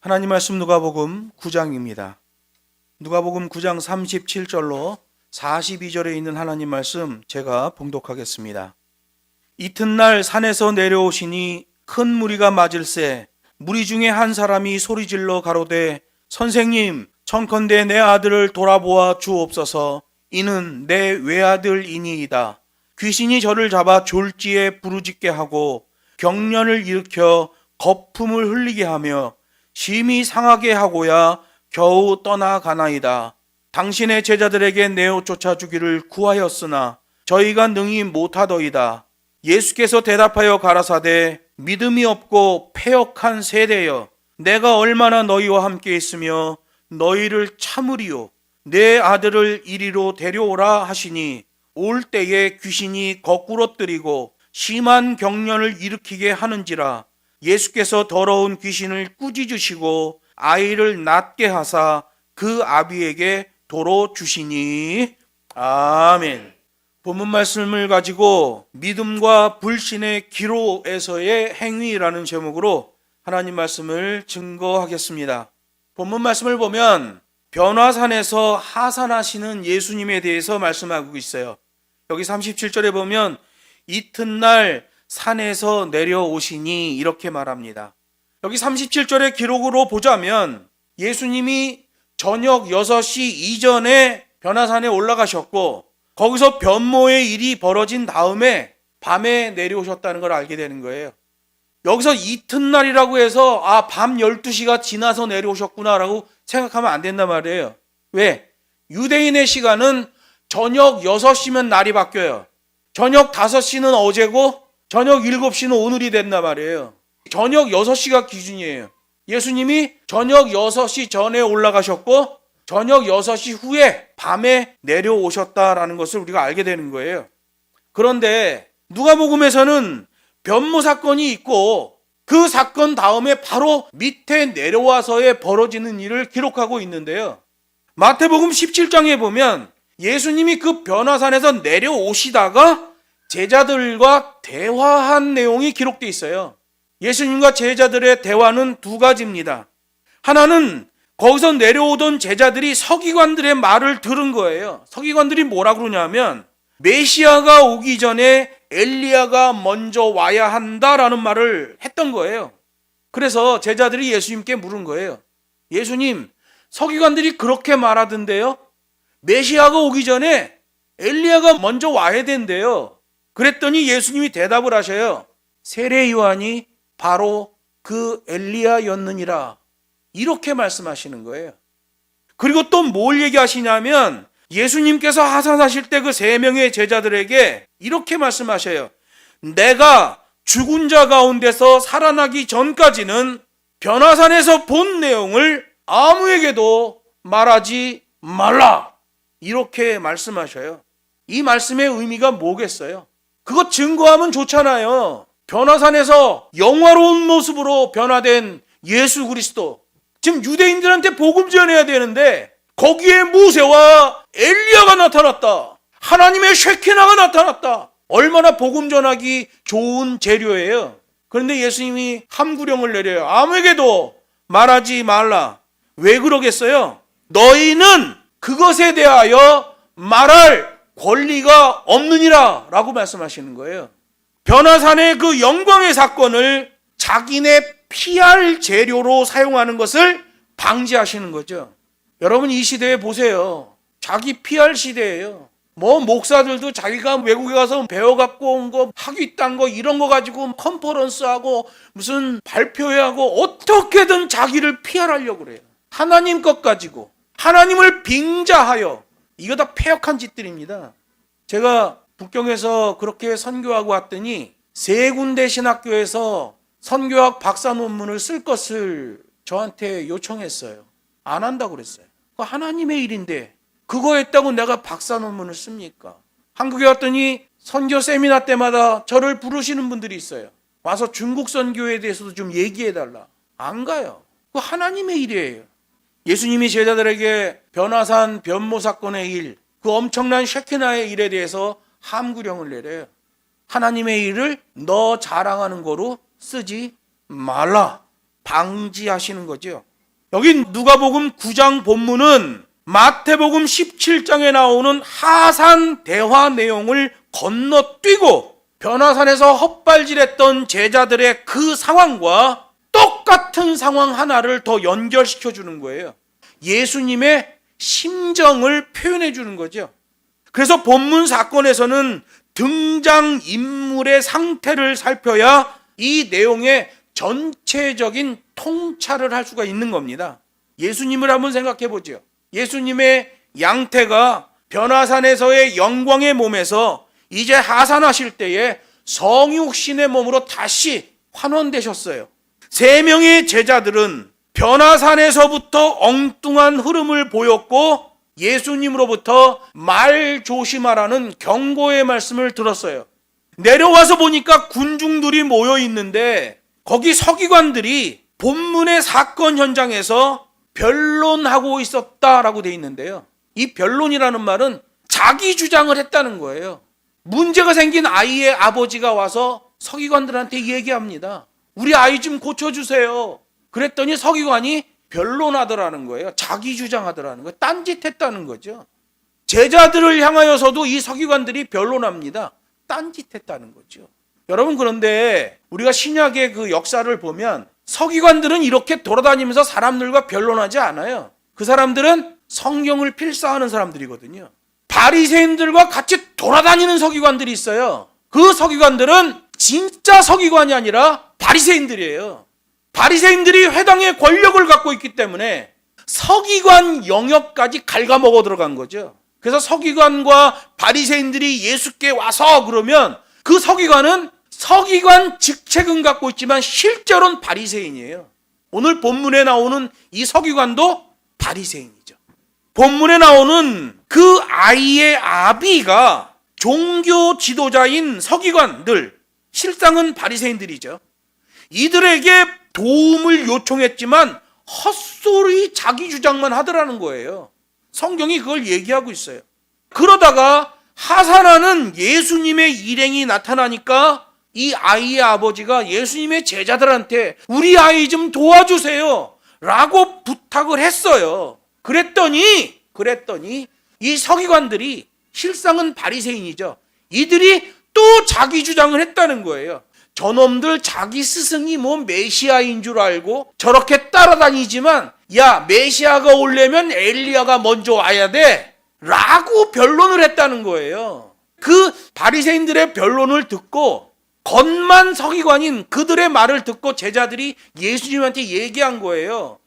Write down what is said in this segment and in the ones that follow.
하나님 말씀 누가복음 9장입니다. 누가복음 9장 37절로 42절에 있는 하나님 말씀 제가 봉독하겠습니다. 이튿날 산에서 내려오시니 큰 무리가 맞을새 무리 중에 한 사람이 소리질러 가로되 선생님 청컨대 내 아들을 돌아보아 주옵소서. 이는 내 외아들이니이다. 귀신이 저를 잡아 졸지에 부르짖게 하고 경련을 일으켜 거품을 흘리게 하며 심히 상하게 하고야 겨우 떠나가나이다. 당신의 제자들에게 내어 쫓아주기를 구하였으나 저희가 능히 못하더이다. 예수께서 대답하여 가라사대 믿음이 없고 패역한 세대여, 내가 얼마나 너희와 함께 있으며 너희를 참으리요. 내 아들을 이리로 데려오라 하시니 올 때에 귀신이 거꾸로 뜨리고 심한 경련을 일으키게 하는지라. 예수께서 더러운 귀신을 꾸짖으시고 아이를 낫게 하사 그 아비에게 도로 주시니. 아멘. 본문 말씀을 가지고 믿음과 불신의 기로에서의 행위라는 제목으로 하나님 말씀을 증거하겠습니다. 본문 말씀을 보면 변화산에서 하산하시는 예수님에 대해서 말씀하고 있어요. 여기 37절에 보면 이튿날 산에서 내려오시니 이렇게 말합니다. 여기 37절의 기록으로 보자면 예수님이 저녁 6시 이전에 변화산에 올라가셨고 거기서 변모의 일이 벌어진 다음에 밤에 내려오셨다는 걸 알게 되는 거예요. 여기서 이튿날이라고 해서 밤 12시가 지나서 내려오셨구나라고 생각하면 안 된단 말이에요. 왜? 유대인의 시간은 저녁 6시면 날이 바뀌어요. 저녁 5시는 어제고 저녁 7시는 오늘이 된단 말이에요. 저녁 6시가 기준이에요. 예수님이 저녁 6시 전에 올라가셨고 저녁 6시 후에 밤에 내려오셨다라는 것을 우리가 알게 되는 거예요. 그런데 누가복음에서는 변모 사건이 있고 그 사건 다음에 바로 밑에 내려와서의 벌어지는 일을 기록하고 있는데요. 마태복음 17장에 보면 예수님이 그 변화산에서 내려오시다가 제자들과 대화한 내용이 기록되어 있어요. 예수님과 제자들의 대화는 두 가지입니다. 하나는 거기서 내려오던 제자들이 서기관들의 말을 들은 거예요. 서기관들이 뭐라 그러냐면 메시아가 오기 전에 엘리야가 먼저 와야 한다라는 말을 했던 거예요. 그래서 제자들이 예수님께 물은 거예요. 예수님, 서기관들이 그렇게 말하던데요. 메시아가 오기 전에 엘리야가 먼저 와야 된대요. 그랬더니 예수님이 대답을 하셔요. 세례 요한이 바로 그 엘리야였느니라. 이렇게 말씀하시는 거예요. 그리고 또 뭘 얘기하시냐면 예수님께서 하산하실 때 그 3명의 제자들에게 이렇게 말씀하셔요. 내가 죽은 자 가운데서 살아나기 전까지는 변화산에서 본 내용을 아무에게도 말하지 말라. 이렇게 말씀하셔요. 이 말씀의 의미가 뭐겠어요? 그거 증거하면 좋잖아요. 변화산에서 영화로운 모습으로 변화된 예수 그리스도. 지금 유대인들한테 복음 전해야 되는데 거기에 모세와 엘리야가 나타났다. 하나님의 쉐키나가 나타났다. 얼마나 복음 전하기 좋은 재료예요. 그런데 예수님이 함구령을 내려요. 아무에게도 말하지 말라. 왜 그러겠어요? 너희는 그것에 대하여 말할 권리가 없느니라 라고 말씀하시는 거예요. 변화산의 그 영광의 사건을 자기네 PR 재료로 사용하는 것을 방지하시는 거죠. 여러분 이 시대에 보세요. 자기 PR 시대예요. 목사들도 자기가 외국에 가서 배워갖고 온 거 학위 딴 거 이런 거 가지고 컨퍼런스하고 무슨 발표회하고 어떻게든 자기를 PR하려고 그래요. 하나님 것 가지고 하나님을 빙자하여. 이거 다 패역한 짓들입니다. 제가 북경에서 그렇게 선교하고 왔더니 3군데 신학교에서 선교학 박사 논문을 쓸 것을 저한테 요청했어요. 안 한다고 그랬어요. 그거 하나님의 일인데 그거 했다고 내가 박사 논문을 씁니까? 한국에 왔더니 선교 세미나 때마다 저를 부르시는 분들이 있어요. 와서 중국 선교에 대해서도 좀 얘기해달라. 안 가요. 그거 하나님의 일이에요. 예수님이 제자들에게 변화산 변모 사건의 일, 그 엄청난 쉐키나의 일에 대해서 함구령을 내려요. 하나님의 일을 너 자랑하는 거로 쓰지 말라. 방지하시는 거죠. 여기 누가복음 9장 본문은 마태복음 17장에 나오는 하산 대화 내용을 건너뛰고 변화산에서 헛발질했던 제자들의 그 상황과 똑같은 상황 하나를 더 연결시켜 주는 거예요. 예수님의 심정을 표현해 주는 거죠. 그래서 본문 사건에서는 등장인물의 상태를 살펴야 이 내용의 전체적인 통찰을 할 수가 있는 겁니다. 예수님을 한번 생각해 보죠. 예수님의 양태가 변화산에서의 영광의 몸에서 이제 하산하실 때에 성육신의 몸으로 다시 환원되셨어요. 3명의 제자들은 변화산에서부터 엉뚱한 흐름을 보였고 예수님으로부터 말 조심하라는 경고의 말씀을 들었어요. 내려와서 보니까 군중들이 모여 있는데 거기 서기관들이 본문의 사건 현장에서 변론하고 있었다라고 돼 있는데요. 이 변론이라는 말은 자기 주장을 했다는 거예요. 문제가 생긴 아이의 아버지가 와서 서기관들한테 얘기합니다. 우리 아이 좀 고쳐주세요. 그랬더니 서기관이 변론하더라는 거예요. 자기 주장하더라는 거예요. 딴짓했다는 거죠. 제자들을 향하여서도 이 서기관들이 변론합니다. 딴짓했다는 거죠. 여러분, 그런데 우리가 신약의 그 역사를 보면 서기관들은 이렇게 돌아다니면서 사람들과 변론하지 않아요. 그 사람들은 성경을 필사하는 사람들이거든요. 바리새인들과 같이 돌아다니는 서기관들이 있어요. 그 서기관들은 진짜 서기관이 아니라 바리새인들이에요. 바리새인들이 회당의 권력을 갖고 있기 때문에 서기관 영역까지 갉아먹어 들어간 거죠. 그래서 서기관과 바리새인들이 예수께 와서 그러면 그 서기관은 서기관 직책은 갖고 있지만 실제로는 바리새인이에요. 오늘 본문에 나오는 이 서기관도 바리새인이죠. 본문에 나오는 그 아이의 아비가 종교 지도자인 서기관들, 실상은 바리새인들이죠. 이들에게 도움을 요청했지만 헛소리 자기 주장만 하더라는 거예요. 성경이 그걸 얘기하고 있어요. 그러다가 하산하는 예수님의 일행이 나타나니까 이 아이의 아버지가 예수님의 제자들한테 우리 아이 좀 도와주세요 라고 부탁을 했어요. 그랬더니 이 서기관들이, 실상은 바리새인이죠, 이들이 또 자기 주장을 했다는 거예요. 저놈들 자기 스승이 뭐 메시아인 줄 알고 저렇게 따라다니지만 야, 메시아가 오려면 엘리야가 먼저 와야 돼 라고 변론을 했다는 거예요. 그 바리새인들의 변론을 듣고 겉만 서기관인 그들의 말을 듣고 제자들이 예수님한테 얘기한 거예요.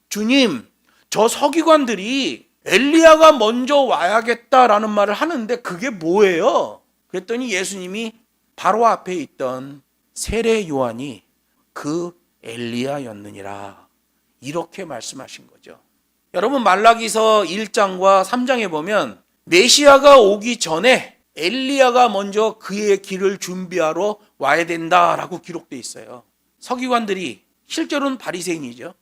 주님, 저 서기관들이 엘리야가 먼저 와야겠다라는 말을 하는데 그게 뭐예요? 그랬더니 예수님이 바로 앞에 있던 세례 요한이 그 엘리야였느니라, 이렇게 말씀하신 거죠. 여러분, 말라기서 1장과 3장에 보면 메시아가 오기 전에 엘리야가 먼저 그의 길을 준비하러 와야 된다라고 기록되어 있어요. 서기관들이, 실제로는 바리새인이죠,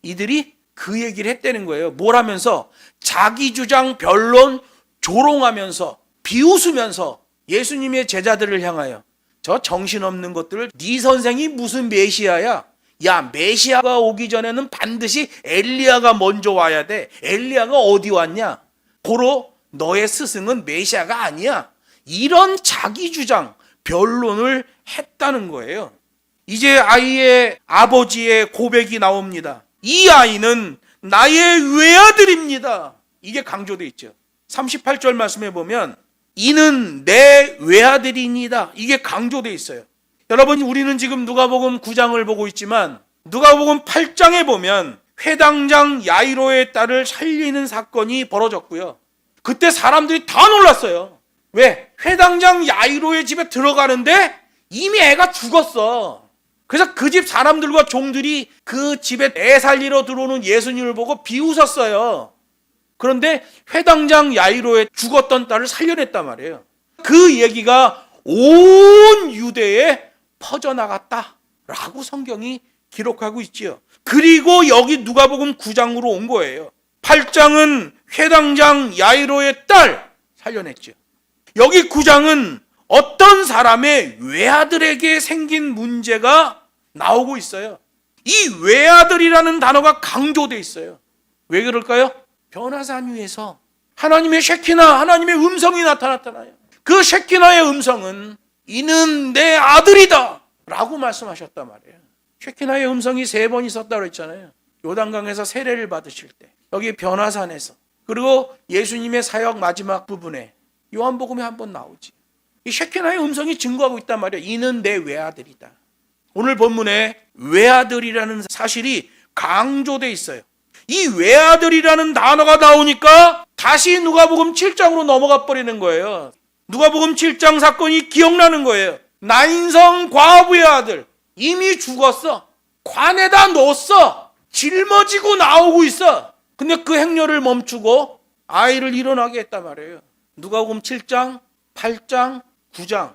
이들이 그 얘기를 했다는 거예요. 뭘 하면서? 자기 주장, 변론, 조롱하면서, 비웃으면서 예수님의 제자들을 향하여 저 정신없는 것들을, 네 선생이 무슨 메시아야? 야, 메시아가 오기 전에는 반드시 엘리야가 먼저 와야 돼. 엘리야가 어디 왔냐? 고로 너의 스승은 메시아가 아니야. 이런 자기 주장, 변론을 했다는 거예요. 이제 아이의 아버지의 고백이 나옵니다. 이 아이는 나의 외아들입니다. 이게 강조되어 있죠. 38절 말씀에 보면 이는 내 외아들이니다, 이게 강조되어 있어요. 여러분, 우리는 지금 누가복음 9장을 보고 있지만 누가복음 8장에 보면 회당장 야이로의 딸을 살리는 사건이 벌어졌고요. 그때 사람들이 다 놀랐어요. 왜? 회당장 야이로의 집에 들어가는데 이미 애가 죽었어. 그래서 그 집 사람들과 종들이 그 집에 애 살리러 들어오는 예수님을 보고 비웃었어요. 그런데 회당장 야이로의 죽었던 딸을 살려냈단 말이에요. 그 얘기가 온 유대에 퍼져나갔다라고 성경이 기록하고 있지요. 그리고 여기 누가복음 9장으로 온 거예요. 8장은 회당장 야이로의 딸 살려냈죠. 여기 9장은 어떤 사람의 외아들에게 생긴 문제가 나오고 있어요. 이 외아들이라는 단어가 강조되어 있어요. 왜 그럴까요? 변화산 위에서 하나님의 셰키나, 하나님의 음성이 나타났잖아요. 그 셰키나의 음성은 이는 내 아들이다 라고 말씀하셨단 말이에요. 셰키나의 음성이 3번 있었다고 했잖아요. 요단강에서 세례를 받으실 때, 여기 변화산에서, 그리고 예수님의 사역 마지막 부분에 요한복음에 한번 나오지. 이 셰키나의 음성이 증거하고 있단 말이에요. 이는 내 외아들이다. 오늘 본문에 외아들이라는 사실이 강조되어 있어요. 이 외아들이라는 단어가 나오니까 다시 누가복음 7장으로 넘어가 버리는 거예요. 누가복음 7장 사건이 기억나는 거예요. 나인성 과부의 아들, 이미 죽었어. 관에다 넣었어. 짊어지고 나오고 있어. 근데 그 행렬을 멈추고 아이를 일어나게 했단 말이에요. 누가복음 7장, 8장, 9장.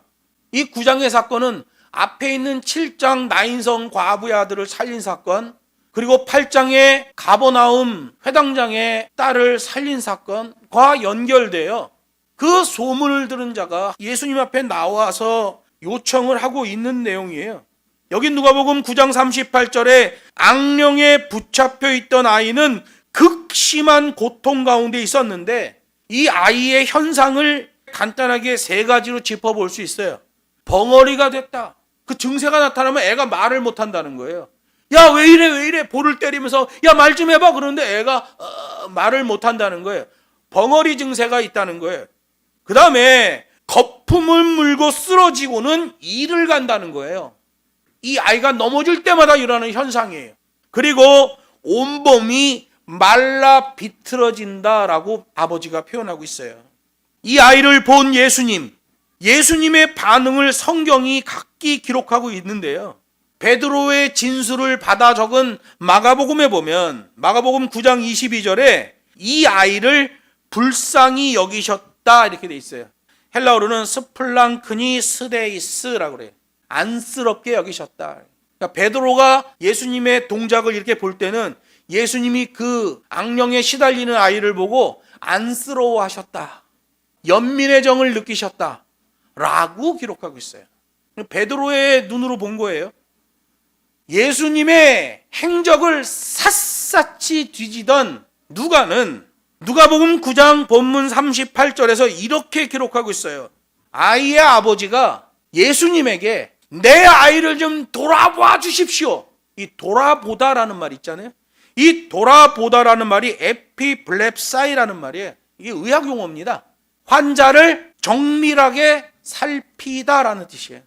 이 9장의 사건은 앞에 있는 7장 나인성 과부의 아들을 살린 사건, 그리고 8장의 가버나움 회당장의 딸을 살린 사건과 연결돼요. 그 소문을 들은 자가 예수님 앞에 나와서 요청을 하고 있는 내용이에요. 여기 누가복음 9장 38절에 악령에 붙잡혀 있던 아이는 극심한 고통 가운데 있었는데, 이 아이의 현상을 간단하게 3가지로 짚어볼 수 있어요. 벙어리가 됐다. 그 증세가 나타나면 애가 말을 못한다는 거예요. 야, 왜 이래 볼을 때리면서 야, 말 좀 해봐 그러는데 애가 말을 못한다는 거예요. 벙어리 증세가 있다는 거예요. 그 다음에 거품을 물고 쓰러지고는 이를 간다는 거예요. 이 아이가 넘어질 때마다 일어나는 현상이에요. 그리고 온몸이 말라 비틀어진다라고 아버지가 표현하고 있어요. 이 아이를 본 예수님의 반응을 성경이 각기 기록하고 있는데요. 베드로의 진술을 받아 적은 마가복음에 보면 마가복음 9장 22절에 이 아이를 불쌍히 여기셨다 이렇게 돼 있어요. 헬라어로는 스플랑크니 스데이스라고 그래요. 안쓰럽게 여기셨다. 그러니까 베드로가 예수님의 동작을 이렇게 볼 때는 예수님이 그 악령에 시달리는 아이를 보고 안쓰러워하셨다. 연민의 정을 느끼셨다. 라고 기록하고 있어요. 베드로의 눈으로 본 거예요. 예수님의 행적을 샅샅이 뒤지던 누가는 누가복음 9장 본문 38절에서 이렇게 기록하고 있어요. 아이의 아버지가 예수님에게 내 아이를 좀 돌아봐 주십시오. 이 돌아보다라는 말 있잖아요. 이 돌아보다라는 말이 에피블랩사이라는 말이에요. 이게 의학 용어입니다. 환자를 정밀하게 살피다라는 뜻이에요.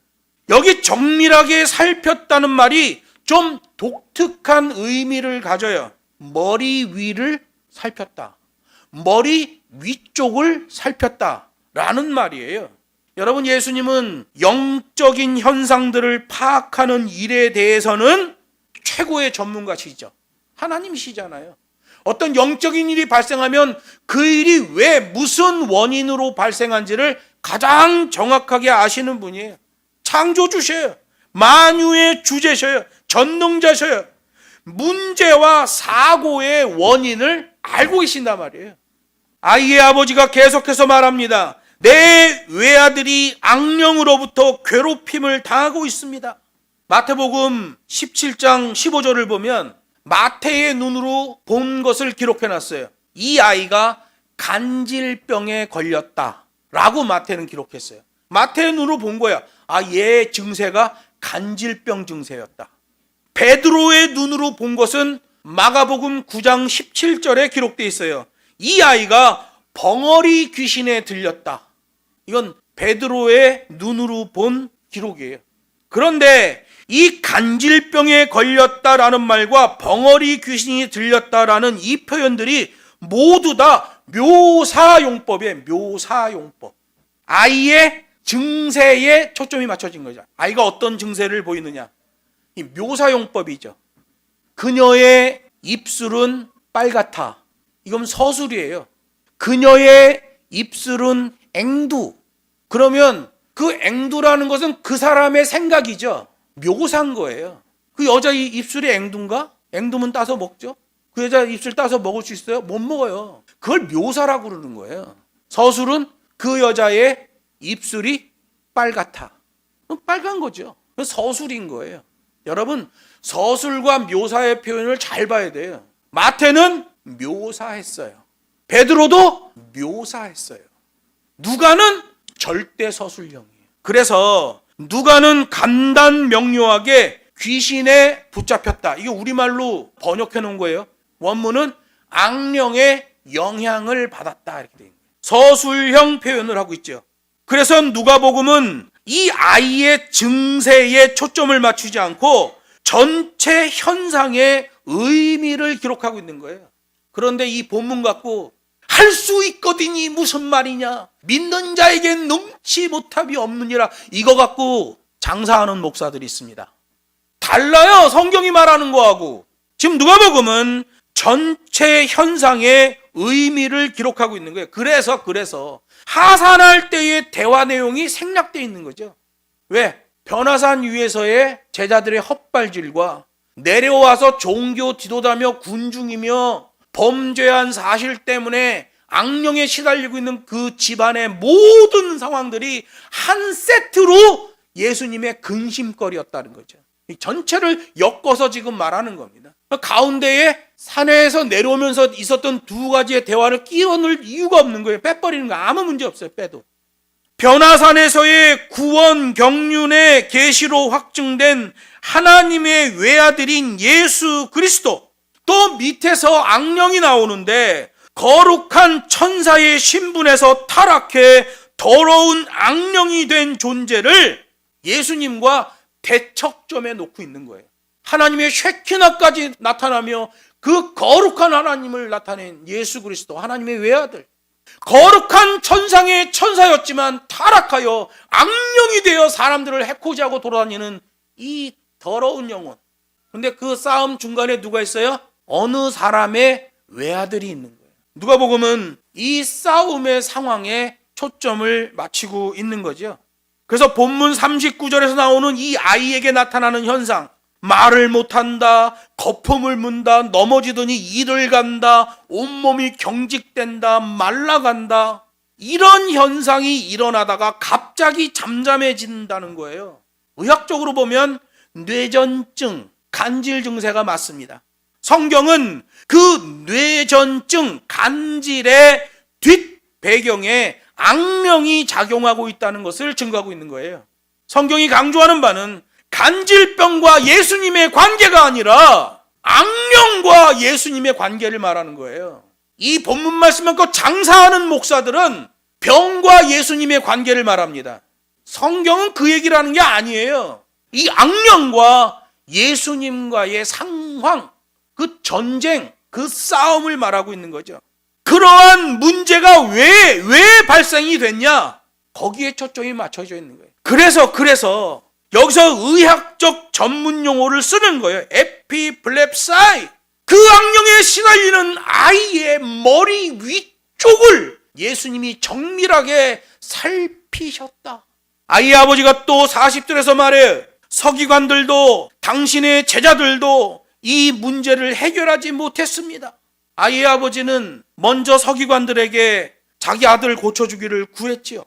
여기 정밀하게 살폈다는 말이 좀 독특한 의미를 가져요. 머리 위를 살폈다. 머리 위쪽을 살폈다라는 말이에요. 여러분, 예수님은 영적인 현상들을 파악하는 일에 대해서는 최고의 전문가시죠. 하나님이시잖아요. 어떤 영적인 일이 발생하면 그 일이 왜 무슨 원인으로 발생한지를 가장 정확하게 아시는 분이에요. 창조주셔요. 만유의 주제셔요. 전능자셔요. 문제와 사고의 원인을 알고 계신단 말이에요. 아이의 아버지가 계속해서 말합니다. 내 외아들이 악령으로부터 괴롭힘을 당하고 있습니다. 마태복음 17장 15절을 보면 마태의 눈으로 본 것을 기록해놨어요. 이 아이가 간질병에 걸렸다 라고 마태는 기록했어요. 마태의 눈으로 본 거야. 얘 증세가 간질병 증세였다. 베드로의 눈으로 본 것은 마가복음 9장 17절에 기록되어 있어요. 이 아이가 벙어리 귀신에 들렸다. 이건 베드로의 눈으로 본 기록이에요. 그런데 이 간질병에 걸렸다라는 말과 벙어리 귀신이 들렸다라는 이 표현들이 모두 다 묘사용법이에요. 묘사용법. 아이의 증세에 초점이 맞춰진 거죠. 아이가 어떤 증세를 보이느냐. 이 묘사용법이죠. 그녀의 입술은 빨갛다. 이건 서술이에요. 그녀의 입술은 앵두. 그러면 그 앵두라는 것은 그 사람의 생각이죠. 묘사한 거예요. 그 여자 입술이 앵두인가? 앵두면 따서 먹죠. 그 여자 입술 따서 먹을 수 있어요? 못 먹어요. 그걸 묘사라고 그러는 거예요. 서술은 그 여자의 입술이 빨갛다. 빨간 거죠. 서술인 거예요. 여러분, 서술과 묘사의 표현을 잘 봐야 돼요. 마태는 묘사했어요. 베드로도 묘사했어요. 누가는 절대 서술형이에요. 그래서 누가는 간단 명료하게 귀신에 붙잡혔다. 이게 우리말로 번역해 놓은 거예요. 원문은 악령의 영향을 받았다 이렇게 돼 있는 거예요. 서술형 표현을 하고 있죠. 그래서 누가복음은 이 아이의 증세에 초점을 맞추지 않고 전체 현상의 의미를 기록하고 있는 거예요. 그런데 이 본문 갖고 할 수 있거든이 무슨 말이냐, 믿는 자에겐 능치 못함이 없느니라, 이거 갖고 장사하는 목사들이 있습니다. 달라요, 성경이 말하는 거하고. 지금 누가복음은 전체 현상의 의미를 기록하고 있는 거예요. 그래서 하산할 때의 대화 내용이 생략되어 있는 거죠. 왜? 변화산 위에서의 제자들의 헛발질과 내려와서 종교 지도자며 군중이며 범죄한 사실 때문에 악령에 시달리고 있는 그 집안의 모든 상황들이 한 세트로 예수님의 근심거리였다는 거죠. 전체를 엮어서 지금 말하는 겁니다. 가운데에 산에서 내려오면서 있었던 두 가지의 대화를 끼워 넣을 이유가 없는 거예요. 빼버리는 거 아무 문제 없어요. 빼도. 변화산에서의 구원 경륜의 계시로 확증된 하나님의 외아들인 예수 그리스도, 또 밑에서 악령이 나오는데 거룩한 천사의 신분에서 타락해 더러운 악령이 된 존재를 예수님과 대척점에 놓고 있는 거예요. 하나님의 쉐키나까지 나타나며 그 거룩한 하나님을 나타낸 예수 그리스도, 하나님의 외아들, 거룩한 천상의 천사였지만 타락하여 악령이 되어 사람들을 해코지 하고 돌아다니는 이 더러운 영혼. 근데 그 싸움 중간에 누가 있어요? 어느 사람의 외아들이 있는 거예요. 누가복음은 이 싸움의 상황에 초점을 맞추고 있는 거죠. 그래서 본문 39절에서 나오는 이 아이에게 나타나는 현상, 말을 못한다, 거품을 문다, 넘어지더니 이를 간다, 온몸이 경직된다, 말라간다, 이런 현상이 일어나다가 갑자기 잠잠해진다는 거예요. 의학적으로 보면 뇌전증, 간질 증세가 맞습니다. 성경은 그 뇌전증, 간질의 뒷배경에 악령이 작용하고 있다는 것을 증거하고 있는 거예요. 성경이 강조하는 바는 간질병과 예수님의 관계가 아니라 악령과 예수님의 관계를 말하는 거예요. 이 본문 말씀을 그 장사하는 목사들은 병과 예수님의 관계를 말합니다. 성경은 그 얘기를 하는 게 아니에요. 이 악령과 예수님과의 상황, 그 전쟁, 그 싸움을 말하고 있는 거죠. 그러한 문제가 왜 발생이 됐냐? 거기에 초점이 맞춰져 있는 거예요. 그래서 여기서 의학적 전문 용어를 쓰는 거예요. 에피블랩사이. 그 악령에 시달리는 아이의 머리 위쪽을 예수님이 정밀하게 살피셨다. 아이의 아버지가 또 40절에서 말해요. 서기관들도 당신의 제자들도 이 문제를 해결하지 못했습니다. 아이의 아버지는 먼저 서기관들에게 자기 아들을 고쳐주기를 구했지요.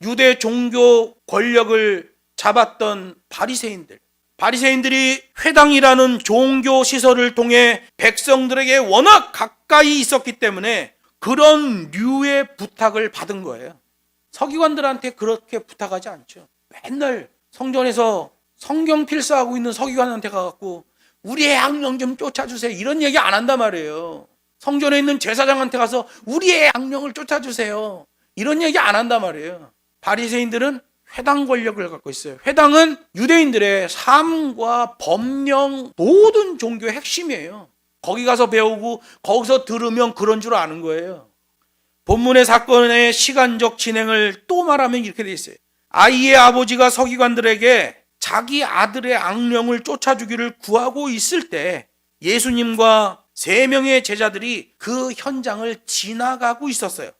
유대 종교 권력을 잡았던 바리새인들이 회당이라는 종교 시설을 통해 백성들에게 워낙 가까이 있었기 때문에 그런 류의 부탁을 받은 거예요. 서기관들한테 그렇게 부탁하지 않죠. 맨날 성전에서 성경 필사하고 있는 서기관한테 가갖고 우리의 악령 좀 쫓아주세요, 이런 얘기 안 한단 말이에요. 성전에 있는 제사장한테 가서 우리의 악령을 쫓아주세요, 이런 얘기 안 한단 말이에요. 바리새인들은 회당 권력을 갖고 있어요. 회당은 유대인들의 삶과 법령, 모든 종교의 핵심이에요. 거기 가서 배우고 거기서 들으면 그런 줄 아는 거예요. 본문의 사건의 시간적 진행을 또 말하면 이렇게 돼 있어요. 아이의 아버지가 서기관들에게 자기 아들의 악령을 쫓아주기를 구하고 있을 때 예수님과 3명의 제자들이 그 현장을 지나가고 있었어요.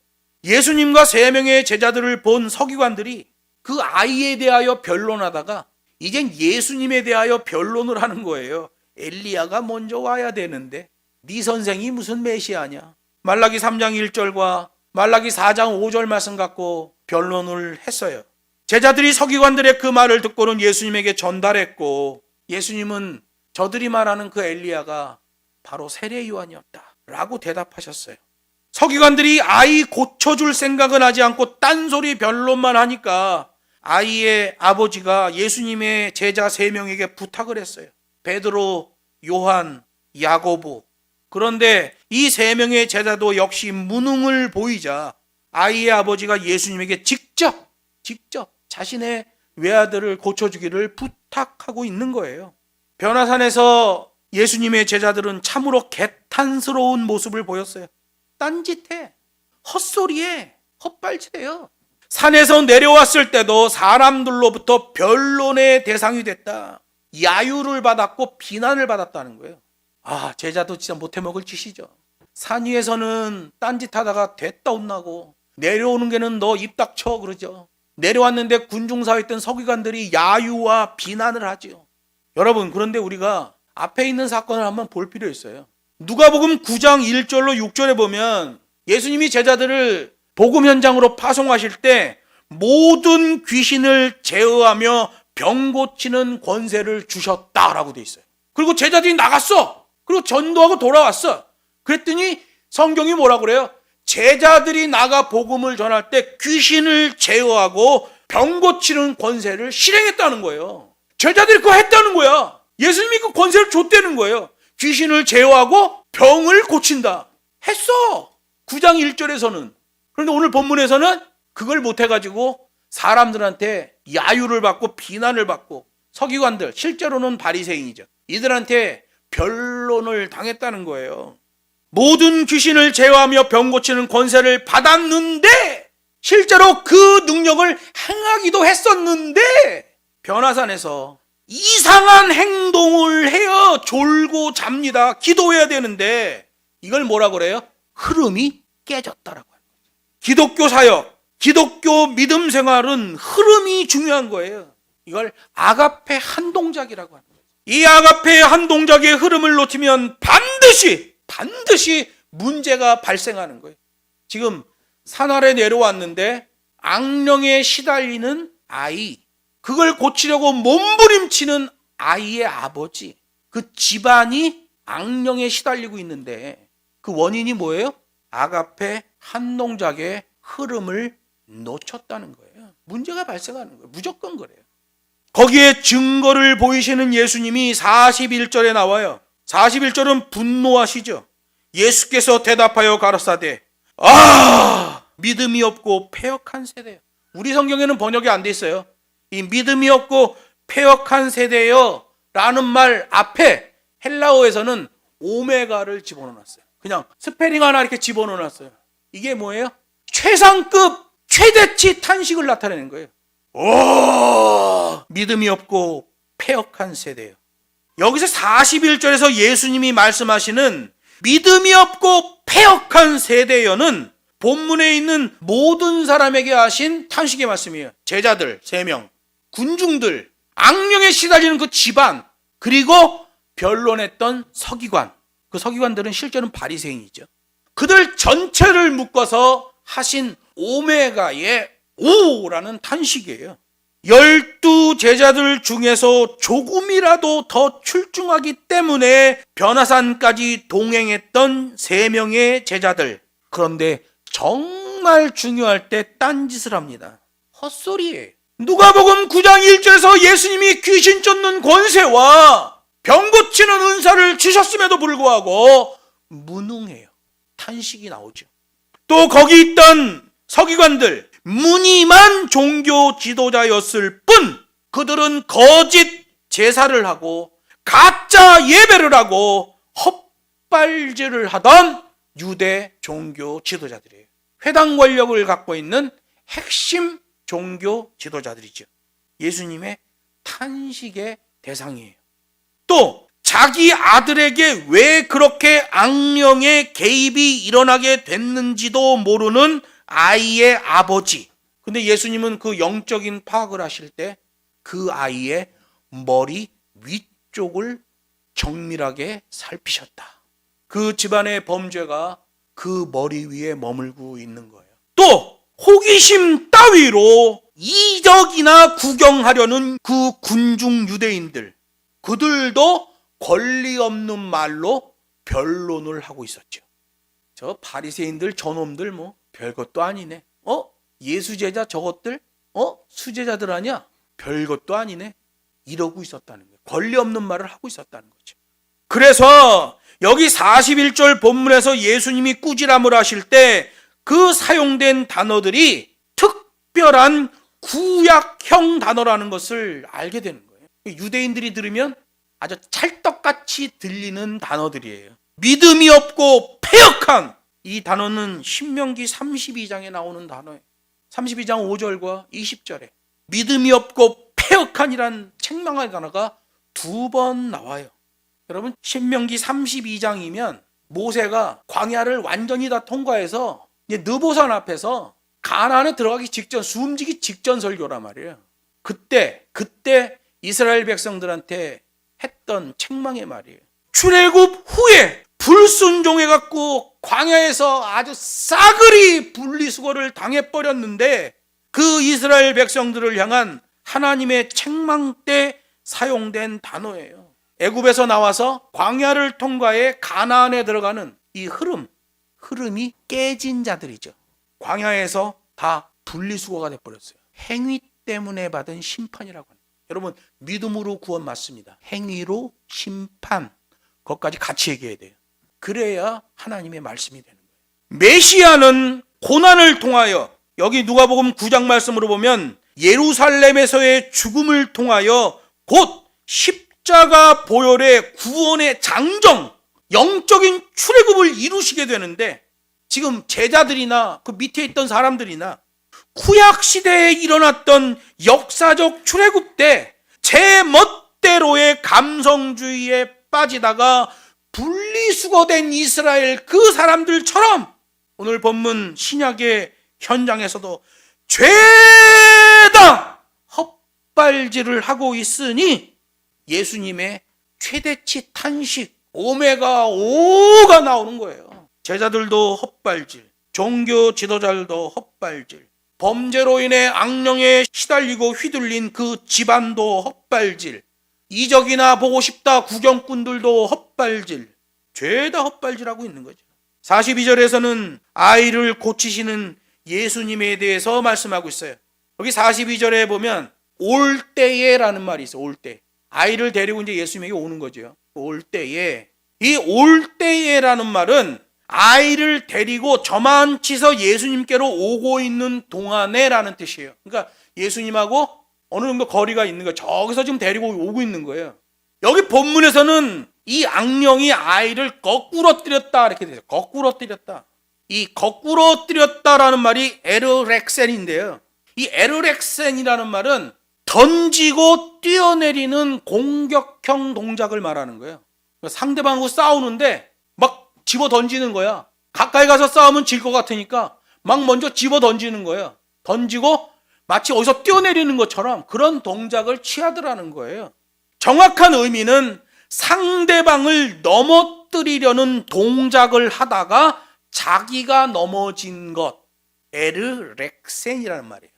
예수님과 3명의 제자들을 본 서기관들이 그 아이에 대하여 변론하다가 이젠 예수님에 대하여 변론을 하는 거예요. 엘리야가 먼저 와야 되는데 네 선생이 무슨 메시아냐. 말라기 3장 1절과 말라기 4장 5절 말씀 갖고 변론을 했어요. 제자들이 서기관들의 그 말을 듣고는 예수님에게 전달했고 예수님은 저들이 말하는 그 엘리야가 바로 세례 요한이었다 라고 대답하셨어요. 서기관들이 아이 고쳐줄 생각은 하지 않고 딴소리 변론만 하니까 아이의 아버지가 예수님의 제자 3명에게 부탁을 했어요. 베드로, 요한, 야고보. 그런데 이 3명의 제자도 역시 무능을 보이자 아이의 아버지가 예수님에게 직접 자신의 외아들을 고쳐주기를 부탁하고 있는 거예요. 변화산에서 예수님의 제자들은 참으로 개탄스러운 모습을 보였어요. 딴짓해, 헛소리해, 헛발질해요. 산에서 내려왔을 때도 사람들로부터 변론의 대상이 됐다. 야유를 받았고 비난을 받았다는 거예요. 제자도 진짜 못해 먹을 짓이죠. 산 위에서는 딴짓하다가 됐다 혼나고 내려오는 게는 너 입 닥쳐 그러죠. 내려왔는데 군중사에 있던 서기관들이 야유와 비난을 하죠. 여러분, 그런데 우리가 앞에 있는 사건을 한번 볼 필요 있어요. 누가복음 9장 1절로 6절에 보면 예수님이 제자들을 복음 현장으로 파송하실 때 모든 귀신을 제어하며 병 고치는 권세를 주셨다라고 돼 있어요. 그리고 제자들이 나갔어. 그리고 전도하고 돌아왔어. 그랬더니 성경이 뭐라고 그래요? 제자들이 나가 복음을 전할 때 귀신을 제어하고 병 고치는 권세를 실행했다는 거예요. 제자들이 그거 했다는 거야. 예수님이 그 권세를 줬다는 거예요. 귀신을 제어하고 병을 고친다. 했어. 9장 1절에서는. 그런데 오늘 본문에서는 그걸 못해가지고 사람들한테 야유를 받고 비난을 받고 서기관들, 실제로는 바리새인이죠. 이들한테 변론을 당했다는 거예요. 모든 귀신을 제어하며 병 고치는 권세를 받았는데 실제로 그 능력을 행하기도 했었는데 변화산에서 이상한 행동을 해요. 졸고 잡니다. 기도해야 되는데 이걸 뭐라 그래요? 흐름이 깨졌다라고 해요. 기독교 사역, 기독교 믿음 생활은 흐름이 중요한 거예요. 이걸 아가페 한 동작이라고 합니다. 이 아가페 한 동작의 흐름을 놓치면 반드시 문제가 발생하는 거예요. 지금 산 아래 내려왔는데 악령에 시달리는 아이, 그걸 고치려고 몸부림치는 아이의 아버지, 그 집안이 악령에 시달리고 있는데 그 원인이 뭐예요? 아가페 한 동작의 흐름을 놓쳤다는 거예요. 문제가 발생하는 거예요. 무조건 그래요. 거기에 증거를 보이시는 예수님이 41절에 나와요. 41절은 분노하시죠. 예수께서 대답하여 가라사대 믿음이 없고 패역한 세대요. 우리 성경에는 번역이 안 돼 있어요. 이 믿음이 없고 패역한 세대요 라는 말 앞에 헬라어에서는 오메가를 집어넣었어요. 그냥 스페링 하나 이렇게 집어넣었어요. 이게 뭐예요? 최상급 최대치 탄식을 나타내는 거예요. 믿음이 없고 패역한 세대요. 여기서 41절에서 예수님이 말씀하시는 믿음이 없고 패역한 세대여는 본문에 있는 모든 사람에게 하신 탄식의 말씀이에요. 제자들 3명, 군중들, 악령에 시달리는 그 집안, 그리고 변론했던 서기관. 그 서기관들은 실제로는 바리새인이죠. 그들 전체를 묶어서 하신 오메가의 오라는 탄식이에요. 12 제자들 중에서 조금이라도 더 출중하기 때문에 변화산까지 동행했던 3명의 제자들. 그런데 정말 중요할 때 딴짓을 합니다. 헛소리예요. 누가복음 9장 1절에서 예수님이 귀신 쫓는 권세와 병 고치는 은사를 주셨음에도 불구하고 무능해요. 탄식이 나오죠. 또 거기 있던 서기관들, 무늬만 종교 지도자였을 뿐 그들은 거짓 제사를 하고 가짜 예배를 하고 헛발질을 하던 유대 종교 지도자들이에요. 회당 권력을 갖고 있는 핵심 종교 지도자들이죠. 예수님의 탄식의 대상이에요. 또 자기 아들에게 왜 그렇게 악령의 개입이 일어나게 됐는지도 모르는 아이의 아버지. 근데 예수님은 그 영적인 파악을 하실 때 그 아이의 머리 위쪽을 정밀하게 살피셨다. 그 집안의 범죄가 그 머리 위에 머물고 있는 거예요. 또 호기심 따위로 이적이나 구경하려는 그 군중 유대인들, 그들도 권리 없는 말로 변론을 하고 있었죠. 저 바리새인들 저놈들 뭐 별것도 아니네. 예수제자 저것들 수제자들 아니야? 별것도 아니네. 이러고 있었다는 거예요. 권리 없는 말을 하고 있었다는 거죠. 그래서 여기 41절 본문에서 예수님이 꾸지람을 하실 때 그 사용된 단어들이 특별한 구약형 단어라는 것을 알게 되는 거예요. 유대인들이 들으면 아주 찰떡같이 들리는 단어들이에요. 믿음이 없고 패역한 이 단어는 신명기 32장에 나오는 단어예요. 32장 5절과 20절에 믿음이 없고 패역한이란 책망의 단어가 2번 나와요. 여러분, 신명기 32장이면 모세가 광야를 완전히 다 통과해서 이제 느보산 앞에서 가나안에 들어가기 직전, 숨지기 직전 설교란 말이에요. 그때 이스라엘 백성들한테 했던 책망의 말이에요. 출애굽 후에 불순종해갖고 광야에서 아주 싸그리 분리수거를 당해버렸는데 그 이스라엘 백성들을 향한 하나님의 책망 때 사용된 단어예요. 애굽에서 나와서 광야를 통과해 가나안에 들어가는 이 흐름이 깨진 자들이죠. 광야에서 다 분리수거가 돼버렸어요. 행위 때문에 받은 심판이라고 합니다. 여러분, 믿음으로 구원 맞습니다. 행위로 심판, 그것까지 같이 얘기해야 돼요. 그래야 하나님의 말씀이 되는 거예요. 메시아는 고난을 통하여, 여기 누가복음 9장 말씀으로 보면 예루살렘에서의 죽음을 통하여 곧 십자가 보혈의 구원의 장정, 영적인 출애굽을 이루시게 되는데, 지금 제자들이나 그 밑에 있던 사람들이나 구약 시대에 일어났던 역사적 출애굽 때 제 멋대로의 감성주의에 빠지다가 분리수거된 이스라엘 그 사람들처럼 오늘 본문 신약의 현장에서도 죄다 헛발질을 하고 있으니 예수님의 최대치 탄식 오메가5가 나오는 거예요. 제자들도 헛발질, 종교 지도자들도 헛발질, 범죄로 인해 악령에 시달리고 휘둘린 그 집안도 헛발질, 이적이나 보고 싶다 구경꾼들도 헛발질, 죄다 헛발질하고 있는 거죠. 42절에서는 아이를 고치시는 예수님에 대해서 말씀하고 있어요. 여기 42절에 보면 올 때에라는 말이 있어요. 올 때. 아이를 데리고 이제 예수님에게 오는 거죠. 올 때에. 이 올 때에라는 말은 아이를 데리고 저만치서 예수님께로 오고 있는 동안에라는 뜻이에요. 그러니까 예수님하고 어느 정도 거리가 있는 거예요. 저기서 지금 데리고 오고 있는 거예요. 여기 본문에서는 이 악령이 아이를 거꾸로 때렸다 이렇게 돼요. 거꾸로 때렸다. 이 거꾸로 때렸다라는 말이 에르렉센인데요. 이 에르렉센이라는 말은 던지고 뛰어내리는 공격형 동작을 말하는 거예요. 상대방하고 싸우는데 막 집어 던지는 거야. 가까이 가서 싸우면 질 것 같으니까 막 먼저 집어 던지는 거예요. 던지고 마치 어디서 뛰어내리는 것처럼 그런 동작을 취하더라는 거예요. 정확한 의미는 상대방을 넘어뜨리려는 동작을 하다가 자기가 넘어진 것, 에르렉센이라는 말이에요.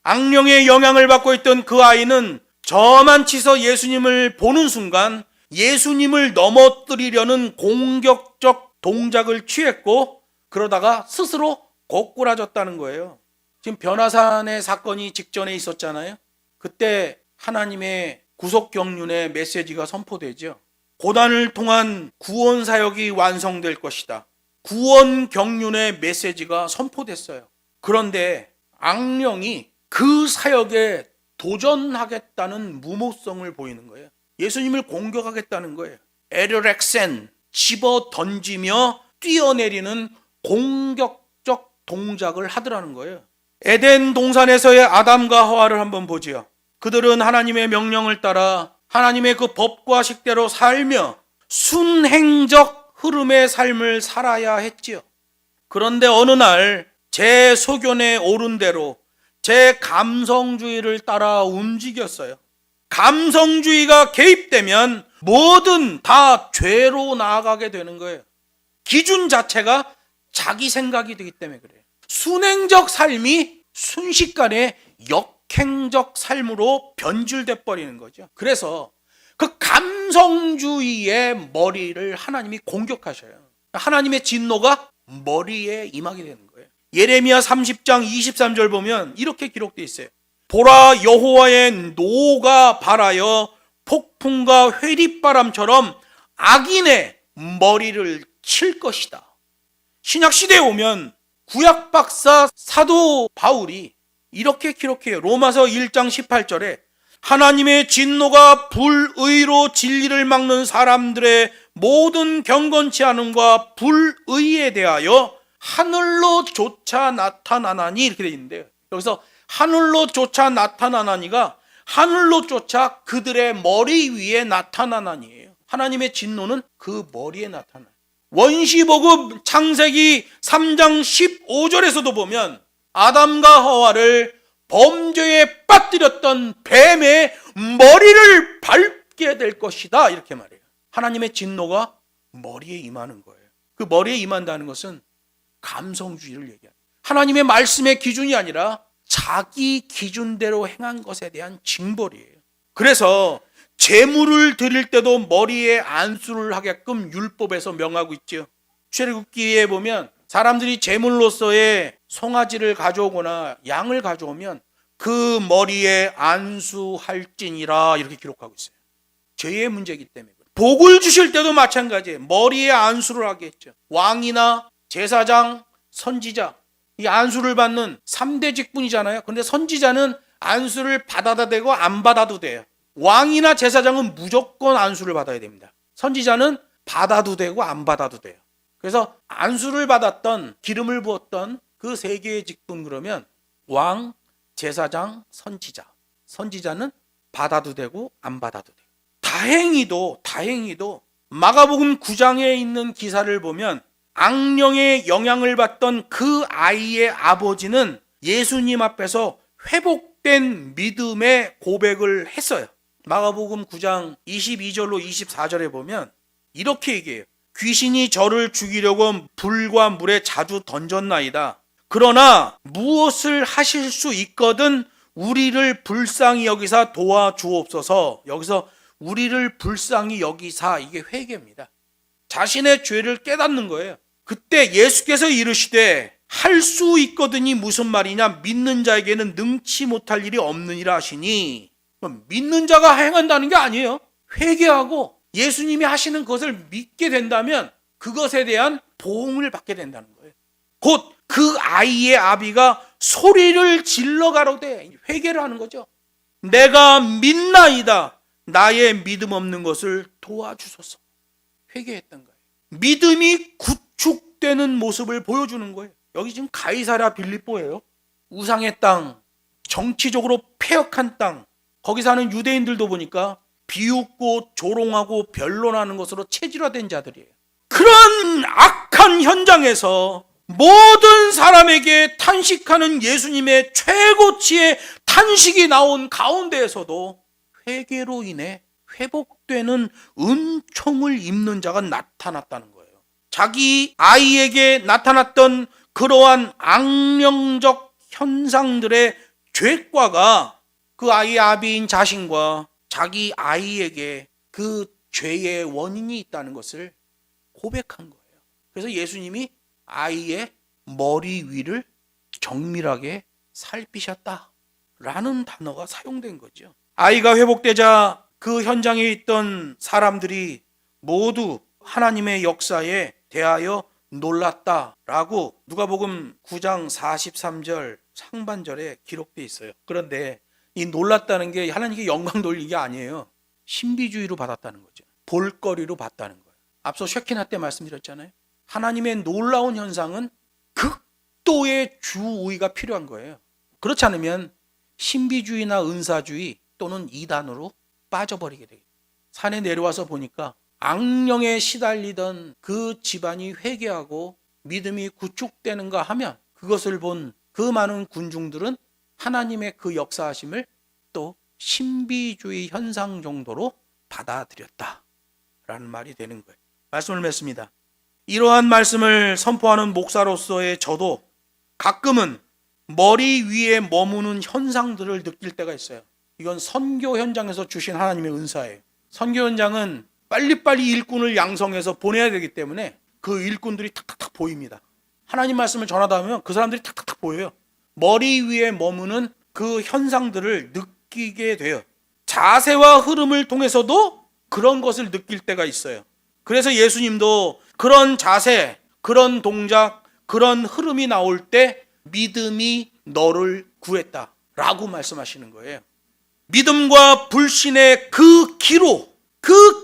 악령의 영향을 받고 있던 그 아이는 저만치서 예수님을 보는 순간 예수님을 넘어뜨리려는 공격적 동작을 취했고 그러다가 스스로 고꾸라졌다는 거예요. 지금 변화산의 사건이 직전에 있었잖아요. 그때 하나님의 구속 경륜의 메시지가 선포되죠. 고난을 통한 구원 사역이 완성될 것이다. 구원 경륜의 메시지가 선포됐어요. 그런데 악령이 그 사역에 도전하겠다는 무모성을 보이는 거예요. 예수님을 공격하겠다는 거예요. 에르렉센, 집어 던지며 뛰어내리는 공격적 동작을 하더라는 거예요. 에덴 동산에서의 아담과 하와를 한번 보지요. 그들은 하나님의 명령을 따라 하나님의 그 법과 식대로 살며 순행적 흐름의 삶을 살아야 했지요. 그런데 어느 날 제 소견에 오른 대로 제 감성주의를 따라 움직였어요. 감성주의가 개입되면 뭐든 다 죄로 나아가게 되는 거예요. 기준 자체가 자기 생각이 되기 때문에 그래요. 순행적 삶이 순식간에 역행적 삶으로 변질돼 버리는 거죠. 그래서 그 감성주의의 머리를 하나님이 공격하셔요. 하나님의 진노가 머리에 임하게 되는 거예요. 예레미야 30장 23절 보면 이렇게 기록되어 있어요. 보라, 여호와의 노가 발하여 폭풍과 회립바람처럼 악인의 머리를 칠 것이다. 신약 시대에 오면 구약 박사 사도 바울이 이렇게 기록해요. 로마서 1장 18절에 하나님의 진노가 불의로 진리를 막는 사람들의 모든 경건치 않음과 불의에 대하여 하늘로조차 나타나나니 이렇게 되어 있는데요. 여기서 하늘로조차 나타나나니가 하늘로조차 그들의 머리 위에 나타나나니예요. 하나님의 진노는 그 머리에 나타나요. 원시복음 창세기 3장 15절에서도 보면 아담과 하와를 범죄에 빠뜨렸던 뱀의 머리를 밟게 될 것이다 이렇게 말해요. 하나님의 진노가 머리에 임하는 거예요. 그 머리에 임한다는 것은 감성주의를 얘기합니다. 하나님의 말씀의 기준이 아니라 자기 기준대로 행한 것에 대한 징벌이에요. 그래서 제물을 드릴 때도 머리에 안수를 하게끔 율법에서 명하고 있죠. 출애굽기에 보면 사람들이 제물로서의 송아지를 가져오거나 양을 가져오면 그 머리에 안수할지니라 이렇게 기록하고 있어요. 죄의 문제이기 때문에. 복을 주실 때도 마찬가지예요. 머리에 안수를 하게 했죠. 왕이나 제사장, 선지자, 이 안수를 받는 3대 직분이잖아요. 그런데 선지자는 안수를 받아도 되고 안 받아도 돼요. 왕이나 제사장은 무조건 안수를 받아야 됩니다. 선지자는 받아도 되고 안 받아도 돼요. 그래서 안수를 받았던, 기름을 부었던 그 세 개의 직분, 그러면 왕, 제사장, 선지자. 선지자는 받아도 되고 안 받아도 돼요. 다행히도 마가복음 9장에 있는 기사를 보면 악령의 영향을 받던 그 아이의 아버지는 예수님 앞에서 회복된 믿음의 고백을 했어요. 마가복음 9장 22절로 24절에 보면 이렇게 얘기해요. 귀신이 저를 죽이려고 불과 물에 자주 던졌나이다. 그러나 무엇을 하실 수 있거든 우리를 불쌍히 여기사 도와주옵소서. 여기서 우리를 불쌍히 여기사, 이게 회개입니다. 자신의 죄를 깨닫는 거예요. 그때 예수께서 이르시되 할 수 있거든이 무슨 말이냐, 믿는 자에게는 능치 못할 일이 없느니라 하시니, 믿는 자가 행한다는 게 아니에요. 회개하고 예수님이 하시는 것을 믿게 된다면 그것에 대한 보응을 받게 된다는 거예요. 곧 그 아이의 아비가 소리를 질러 가로되, 회개를 하는 거죠. 내가 믿나이다. 나의 믿음 없는 것을 도와주소서. 회개했던 거예요. 믿음이 구축되는 모습을 보여주는 거예요. 여기 지금 가이사랴 빌립보예요. 우상의 땅, 정치적으로 폐역한 땅, 거기 사는 유대인들도 보니까 비웃고 조롱하고 변론하는 것으로 체질화된 자들이에요. 그런 악한 현장에서 모든 사람에게 탄식하는 예수님의 최고치의 탄식이 나온 가운데에서도 회개로 인해 회복되는 은총을 입는 자가 나타났다는 거예요. 자기 아이에게 나타났던 그러한 악령적 현상들의 죄과가 그 아이의 아비인 자신과 자기 아이에게 그 죄의 원인이 있다는 것을 고백한 거예요. 그래서 예수님이 아이의 머리 위를 정밀하게 살피셨다라는 단어가 사용된 거죠. 아이가 회복되자 그 현장에 있던 사람들이 모두 하나님의 역사에 대하여 놀랐다라고 누가복음 9장 43절 상반절에 기록되어 있어요. 그런데 이 놀랐다는 게 하나님께 영광 돌리는 게 아니에요. 신비주의로 받았다는 거죠. 볼거리로 봤다는 거예요. 앞서 쉐키나 때 말씀드렸잖아요. 하나님의 놀라운 현상은 극도의 주의가 필요한 거예요. 그렇지 않으면 신비주의나 은사주의 또는 이단으로 빠져버리게 돼요. 산에 내려와서 보니까 악령에 시달리던 그 집안이 회개하고 믿음이 구축되는가 하면 그것을 본 그 많은 군중들은 하나님의 그 역사하심을 또 신비주의 현상 정도로 받아들였다라는 말이 되는 거예요. 말씀을 맺습니다. 이러한 말씀을 선포하는 목사로서의 저도 가끔은 머리 위에 머무는 현상들을 느낄 때가 있어요. 이건 선교 현장에서 주신 하나님의 은사예요. 선교현장은 빨리빨리 일꾼을 양성해서 보내야 되기 때문에 그 일꾼들이 탁탁탁 보입니다. 하나님 말씀을 전하다 보면 그 사람들이 탁탁탁 보여요. 머리 위에 머무는 그 현상들을 느끼게 돼요. 자세와 흐름을 통해서도 그런 것을 느낄 때가 있어요. 그래서 예수님도 그런 자세, 그런 동작, 그런 흐름이 나올 때 믿음이 너를 구했다 라고 말씀하시는 거예요. 믿음과 불신의 그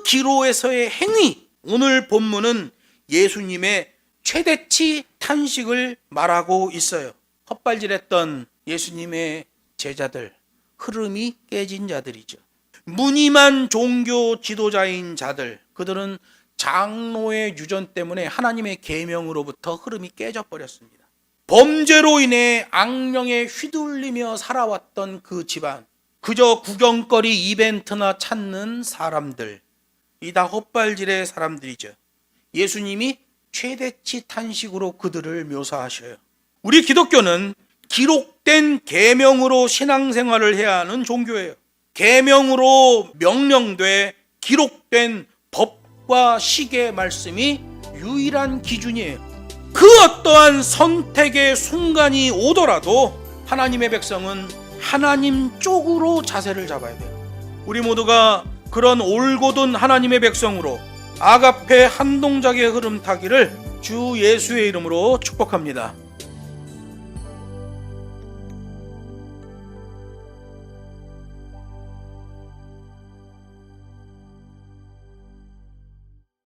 기로에서의 행위, 오늘 본문은 예수님의 최대치 탄식을 말하고 있어요. 헛발질했던 예수님의 제자들, 흐름이 깨진 자들이죠. 무늬만 종교 지도자인 자들, 그들은 장로의 유전 때문에 하나님의 계명으로부터 흐름이 깨져버렸습니다. 범죄로 인해 악령에 휘둘리며 살아왔던 그 집안, 그저 구경거리 이벤트나 찾는 사람들, 이 다 헛발질의 사람들이죠. 예수님이 최대치 탄식으로 그들을 묘사하셔요. 우리 기독교는 기록된 계명으로 신앙생활을 해야 하는 종교예요. 계명으로 명령돼 기록된 법과 식의 말씀이 유일한 기준이에요. 그 어떠한 선택의 순간이 오더라도 하나님의 백성은 하나님 쪽으로 자세를 잡아야 돼요. 우리 모두가 그런 올곧은 하나님의 백성으로 아가페 한 동작의 흐름 타기를 주 예수의 이름으로 축복합니다.